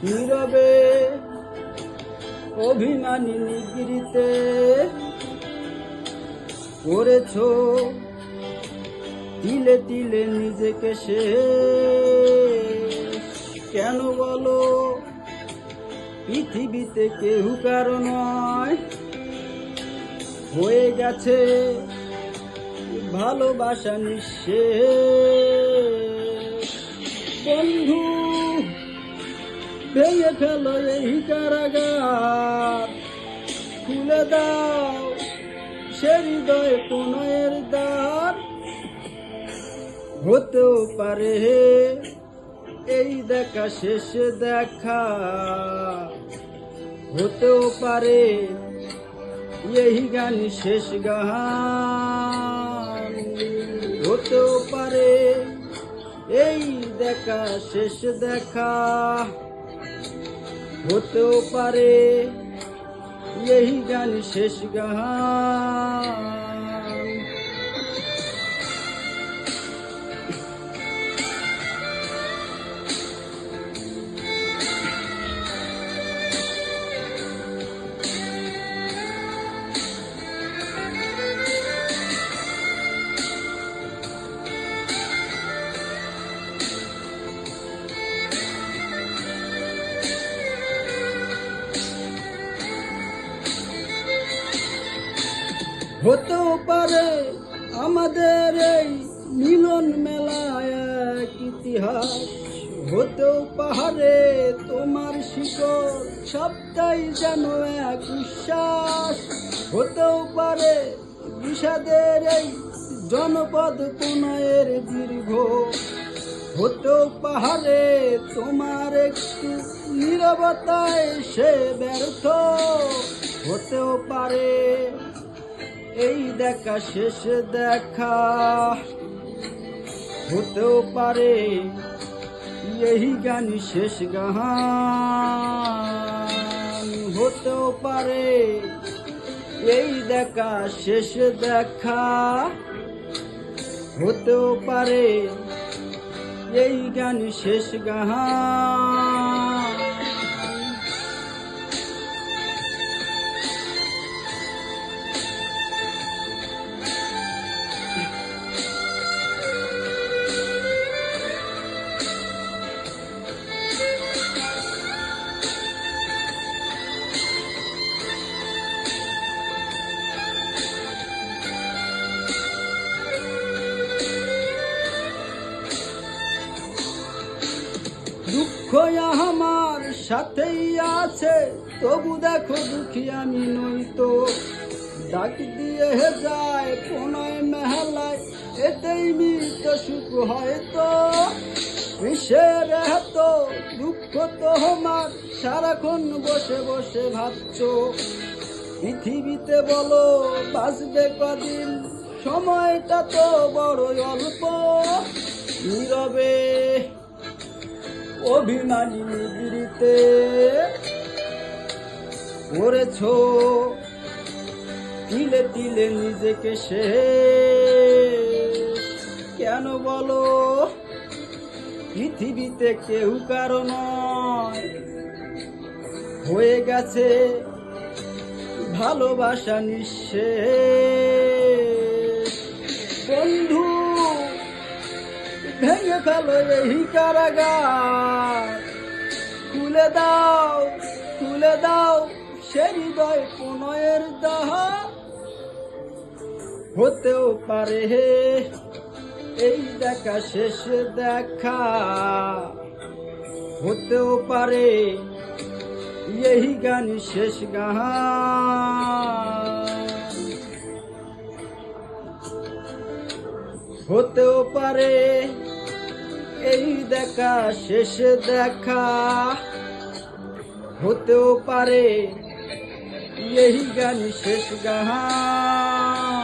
নীরবে অভিমানী নিগৃহীতে করেছ তিলে তিলে নিজেকে শেষ। কেন বলো পৃথিবীতে কেউ কারো নয়, হয়ে গেছে ভালোবাসা নিঃশেষ। বন্ধু ভেঙে ফেলো এই কারাগার, খুলে দাও সে হৃদয় প্রণয়ের দ্বার। হতেও পারে এই দেখা শেষ দেখা, হতেও পারে এই গান শেষ গান, হতেও পারে এই দেখা শেষ দেখা, হতেও পারে এই গান শেষ গান। হতেও পারে আমাদের এই মিলন মেলায় এক ইতিহাস, হতেও পারে তোমার শিকড় সবটাই যেন এক বিশ্বাস, হতেও পারে বিষাদের এই জনপদ প্রণয়ের দীর্ঘ, হতেও পারে তোমার একটু নীরবতায় সে ব্যর্থ, হতেও পারে এই দেখা শেষ দেখা, হতেও পারে এই গান শেষ গান, হতেও পারে এই দেখা শেষ দেখা, হতেও পারে এই গান শেষ গান। দুঃখ আমার সাথেই আছে, তবু দেখো দুঃখী আমি নই তো, ডাক দিয়ে যায় প্রণয় মেহালায়, এতেই মৃত সুখ হয়তো। কিসের এত দুঃখ তোমার সারাক্ষণ বসে বসে ভাবছো, পৃথিবীতে বলো বাঁচবে কদিন, সময়টা তো বড় অল্প। নীরবে অভিমানী নিগৃহীতে করেছ তিলে তিলে নিজেকে শেষ। কেন বলো পৃথিবীতে কেউ কারো নয়, হয়ে গেছে ভালোবাসা নিঃশেষ। বন্ধু ভেঙে ফেলো এই কারাগার, খুলে দাও সে হৃদয় প্রণয়ের দ্বার। হতেও পারে এই দেখা শেষ দেখা, হতেও পারে এই গান শেষ গান, হতেও পারে এই দেখা শেষ দেখা, হতেও পারে এই গান শেষ গান।